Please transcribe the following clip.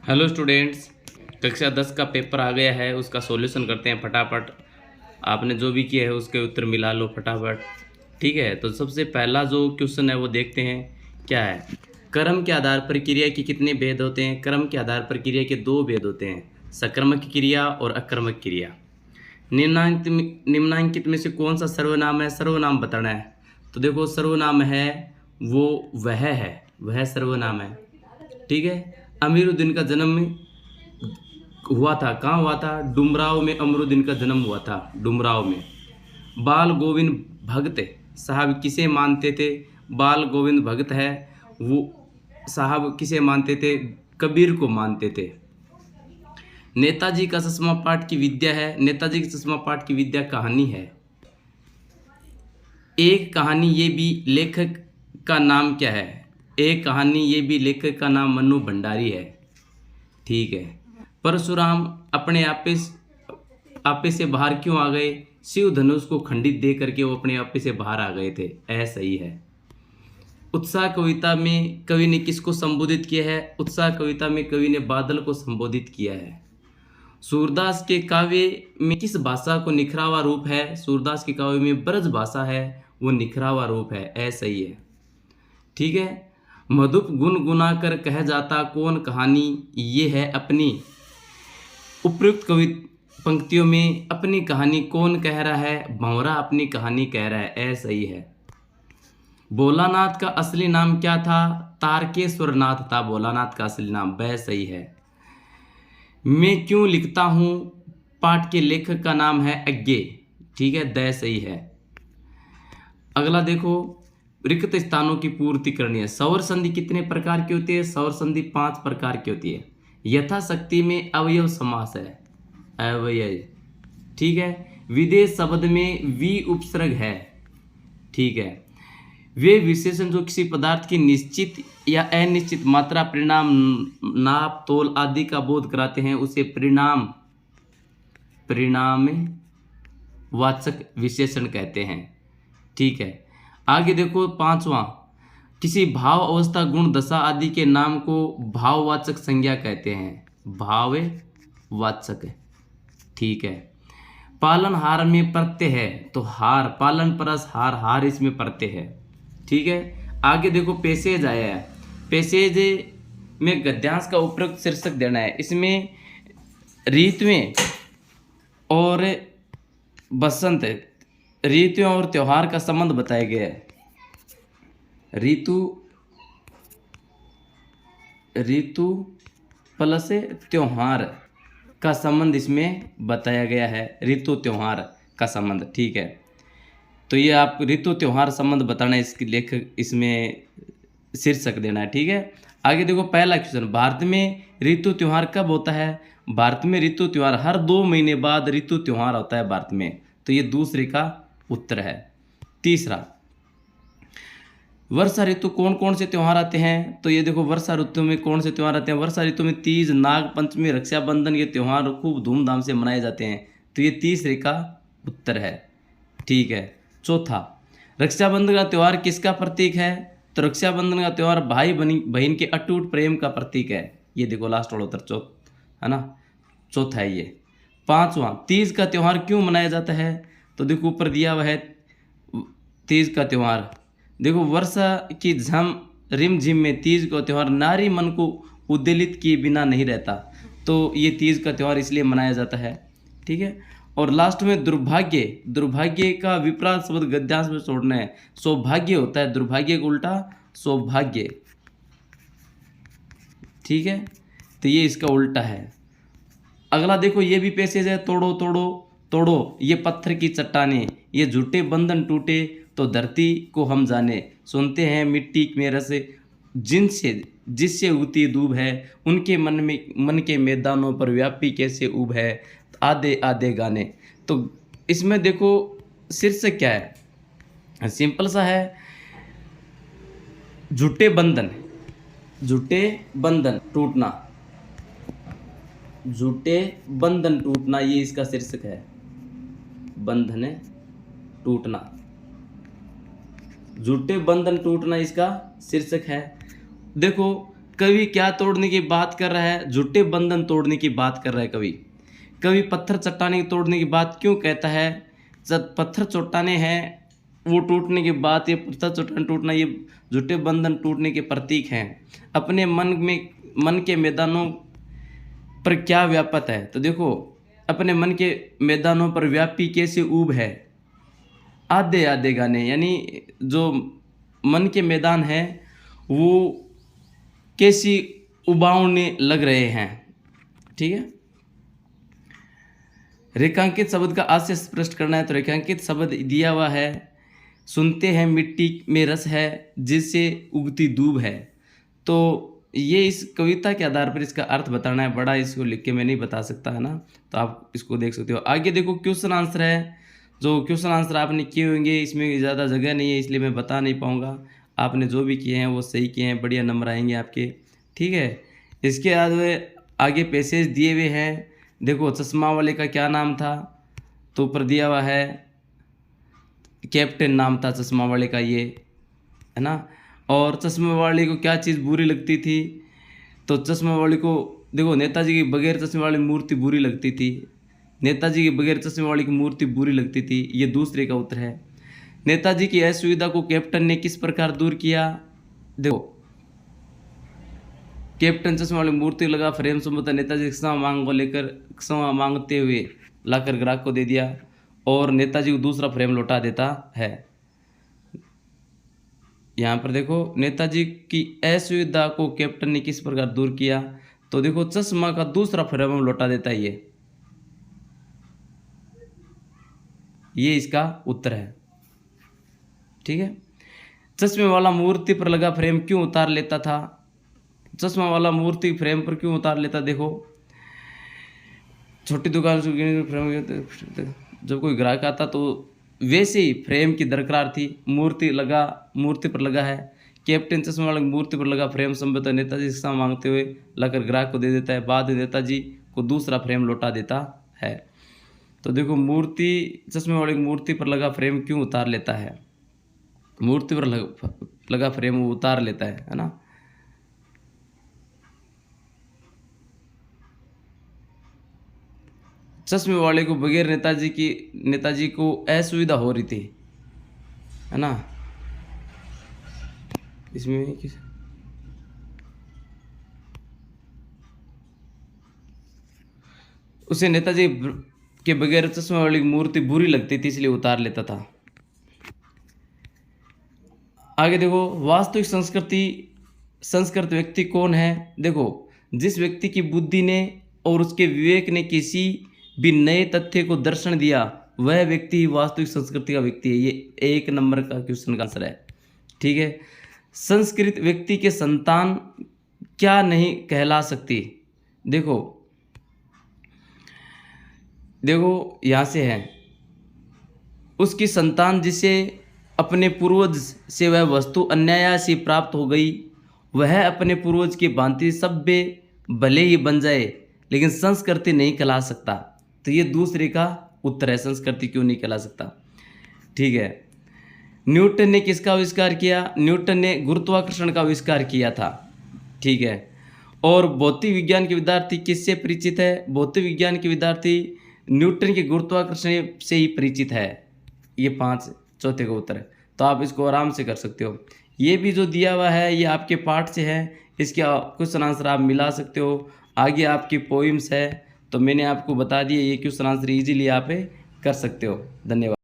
Hello students, कक्षा 10 का paper आ गया है। उसका सॉल्यूशन करते हैं फटाफट। आपने जो भी किया है उसके उत्तर मिला लो फटाफट। ठीक है, तो सबसे पहला जो क्वेश्चन है वो देखते हैं क्या है। कर्म के आधार पर क्रिया के कितने भेद होते हैं? कर्म के आधार पर क्रिया के दो भेद होते हैं, सकर्मक क्रिया और अकर्मक क्रिया। निम्नांकित में से कौन सा सर्वनाम है? सर्वनाम बताना है। तो देखो, सर्वनाम है वो वह सर्वनाम है। ठीक है। अमीरुद्दीन का जन्म हुआ था, कहाँ हुआ था? डुमराव में अमरुद्दीन का जन्म हुआ था, डुमराव में। बाल गोविंद भगत साहब किसे मानते थे? बाल गोविंद भगत है वो साहब किसे मानते थे? कबीर को मानते थे। नेताजी का चश्मा पाठ की विद्या है। नेताजी का चश्मा पाठ की विद्या कहानी है। एक कहानी ये भी लेखक का नाम क्या है? एक कहानी ये भी लेखक का नाम मन्नू भंडारी है। ठीक है। परशुराम अपने आपे से बाहर क्यों आ गए? शिव धनुष को खंडित दे करके वो अपने आपे से बाहर आ गए थे। ऐसा ही है। उत्साह कविता में कवि ने किसको संबोधित किया है? उत्साह कविता में कवि ने बादल को संबोधित किया है। सूरदास के काव्य में किस भाषा को निखरावा रूप है? सूरदास के काव्य में ब्रज भाषा है, वो निखरावा रूप है। ऐसा ही है। ठीक है। मधुप गुन गुना कर कह जाता कौन कहानी? ये है अपनी। उपयुक्त कवि पंक्तियों में अपनी कहानी कौन कह रहा है? भंवरा अपनी कहानी कह रहा है। ऐसा ही है। भोलानाथ का असली नाम क्या था? तारकेश्वर नाथ था भोलानाथ का असली नाम। वह सही है। मैं क्यों लिखता हूँ पाठ के लेखक का नाम है अज्ञे। ठीक है, द सही है। अगला देखो, रिक्त स्थानों की पूर्ति करनी है। सवर संधि कितने प्रकार की होती है? सवर संधि 5 प्रकार की होती है। यथाशक्ति में अवयव समास है, अवयव। ठीक है। विदेश शब्द में वी उपसर्ग है। ठीक है। वे विशेषण जो किसी पदार्थ की निश्चित या अनिश्चित मात्रा, परिणाम, नाप तोल आदि का बोध कराते हैं उसे परिणाम वाचक विशेषण कहते हैं। ठीक है। आगे देखो, 5वां, किसी भाव अवस्था गुण दशा आदि के नाम को भाववाचक संज्ञा कहते हैं। भाववाचक। ठीक है। पालनहार में प्रत्यय है तो हार, पालन परस हार, हार इसमें प्रत्यय है। ठीक है। आगे देखो, पैसेज आया है। पैसेज में गद्यांश का उपयुक्त शीर्षक देना है। इसमें ऋतुएं और बसंत, ऋतुओं और त्योहार का संबंध बताया गया है। ऋतु प्लस त्योहार का संबंध इसमें बताया गया है। ऋतु त्योहार का संबंध। ठीक है। तो ये आप ऋतु त्योहार संबंध बताना है, इसकी लेखक इसमें शीर्षक देना है। ठीक है। आगे देखो, पहला क्वेश्चन, भारत में ऋतु त्योहार कब होता है? भारत में ऋतु त्योहार हर 2 महीने बाद ऋतु त्योहार होता है भारत में। तो ये दूसरे का उत्तर है। तीसरा, वर्षा ऋतु कौन कौन से त्योहार आते हैं? तो ये देखो, वर्षा ऋतु में कौन से त्योहार आते हैं? वर्षा ऋतु में तीज, नाग पंचमी, रक्षाबंधन, ये त्योहार खूब धूमधाम से मनाए जाते हैं। तो ये तीसरे का उत्तर है। ठीक है। चौथा, रक्षाबंधन का त्यौहार किसका प्रतीक है? तो रक्षाबंधन का त्यौहार भाई बहन के अटूट प्रेम का प्रतीक है। ये देखो लास्ट वाला उत्तर है ना, चौथा है ये। 5वां, तीज का त्यौहार क्यों मनाया जाता है? तो देखो ऊपर दिया हुआ है तीज का त्यौहार। देखो, वर्षा की रिमझिम में तीज का त्यौहार नारी मन को उद्वेलित किए बिना नहीं रहता। तो ये तीज का त्यौहार इसलिए मनाया जाता है। ठीक है। और लास्ट में दुर्भाग्य, दुर्भाग्य का विपरीत शब्द गद्यांश में छोड़ना है। सौभाग्य होता है, दुर्भाग्य का उल्टा सौभाग्य। ठीक है। तो ये इसका उल्टा है। अगला देखो, ये भी पैसेज है, तोड़ो तोड़ो तोड़ो ये पत्थर की चट्टाने, ये झूठे बंधन टूटे तो धरती को हम जाने, सुनते हैं मिट्टी में रस, जिससे उगती दूब है, उनके मन के मैदानों पर व्यापी कैसे ऊब है, आधे आधे गाने। तो इसमें देखो शीर्षक क्या है? सिंपल सा है, झूठे बंधन टूटना, झूठे बंधन टूटना, ये इसका शीर्षक है। बंधन टूटना, झूठे बंधन टूटना इसका शीर्षक है। देखो, कवि क्या तोड़ने की बात कर रहा है? झूठे बंधन तोड़ने की बात कर रहा है कवि। कवि पत्थर चट्टाने तोड़ने की बात क्यों कहता है? जब पत्थर चट्टाने हैं वो टूटने की बात, ये पत्थर चट्टान टूटना, ये झूठे बंधन टूटने के प्रतीक हैं। अपने मन के मैदानों पर क्या व्यापत है? तो देखो, अपने मन के मैदानों पर व्यापी कैसे ऊब है। आधे आधे गाने, यानी जो मन के मैदान है वो कैसी उबावने लग रहे हैं। ठीक है। रेखांकित शब्द का आशय स्पष्ट करना है, तो रेखांकित शब्द दिया हुआ है, सुनते हैं मिट्टी में रस है जिससे उगती दूब है। तो ये इस कविता के आधार पर इसका अर्थ बताना है। बड़ा इसको लिख के मैं नहीं बता सकता, है ना, तो आप इसको देख सकते हो। आगे देखो क्वेश्चन आंसर है, जो क्वेश्चन आंसर आपने किए होंगे इसमें ज़्यादा जगह नहीं है इसलिए मैं बता नहीं पाऊँगा। आपने जो भी किए हैं वो सही किए हैं, बढ़िया नंबर आएंगे आपके। ठीक है। इसके आगे पैसेज दिए हुए हैं। देखो, चश्मा वाले का क्या नाम था? तो ऊपर दिया हुआ है कैप्टन नाम था चश्मा वाले का, ये है ना। और चश्मे वाले को क्या चीज़ बुरी लगती थी? तो चश्मे वाले को देखो, नेताजी की बगैर चश्मे वाली मूर्ति बुरी लगती थी। नेताजी की बगैर चश्मे वाली की मूर्ति बुरी लगती थी, ये दूसरे का उत्तर है। नेताजी की असुविधा को कैप्टन ने किस प्रकार दूर किया? देखो, कैप्टन चश्मे वाली मूर्ति लगा फ्रेम संबंध नेताजी क्षमा मांग को लेकर क्षमा मांगते हुए लाकर ग्राहक को दे दिया और नेताजी को दूसरा फ्रेम लौटा देता है। यहाँ पर देखो, नेताजी की असुविधा को कैप्टन ने किस प्रकार दूर किया? तो देखो, चश्मा का दूसरा फ्रेम लौटा देता है ये इसका उत्तर है। ठीक है। चश्मे वाला मूर्ति पर लगा फ्रेम क्यों उतार लेता था? चश्मा वाला मूर्ति फ्रेम पर क्यों उतार लेता? देखो, छोटी दुकान से फ्रेम, जब कोई ग्राहक आता तो वैसे ही फ्रेम की दरकार थी। मूर्ति पर लगा है। कैप्टन चश्मे वाले मूर्ति पर लगा फ्रेम संबंध नेताजी से मांगते हुए लाकर ग्राहक को दे देता है, बाद में नेताजी को दूसरा फ्रेम लौटा देता है। तो देखो, चश्मे वाले मूर्ति पर लगा फ्रेम क्यों उतार लेता है? मूर्ति पर लगा फ्रेम वो उतार लेता है ना। चश्मे वाले को बगैर नेताजी को असुविधा हो रही थी, है ना। इसमें उसे नेताजी के बगैर चश्मे वाली मूर्ति बुरी लगती थी इसलिए उतार लेता था। आगे देखो, वास्तविक संस्कृत व्यक्ति कौन है? देखो, जिस व्यक्ति की बुद्धि ने और उसके विवेक ने किसी भी नए तथ्य को दर्शन दिया वह व्यक्ति वास्तविक संस्कृति का व्यक्ति है। ये 1 नंबर का क्वेश्चन का आंसर है। ठीक है। संस्कृत व्यक्ति के संतान क्या नहीं कहला सकती? देखो यहाँ से है, उसकी संतान जिसे अपने पूर्वज से वह वस्तु अन्याय से प्राप्त हो गई वह अपने पूर्वज की भांति सभ्य भले ही बन जाए लेकिन संस्कृति नहीं कहला सकता। तो ये दूसरे का उत्तर है, संस्कृति क्यों नहीं कहला सकता। ठीक है। न्यूटन ने किसका आविष्कार किया? न्यूटन ने गुरुत्वाकर्षण का आविष्कार किया था। ठीक है। और भौतिक विज्ञान के विद्यार्थी किससे परिचित है? भौतिक विज्ञान के विद्यार्थी न्यूटन के गुरुत्वाकर्षण से ही परिचित है। ये 5 चौथे का उत्तर है। तो आप इसको आराम से कर सकते हो। ये भी जो दिया हुआ है ये आपके पाठ से है, इसके क्वेश्चन आंसर आप मिला सकते हो। आगे आपकी पोइम्स है तो मैंने आपको बता दिया, ये क्वेश्चन आंसर इजीली आप कर सकते हो। धन्यवाद।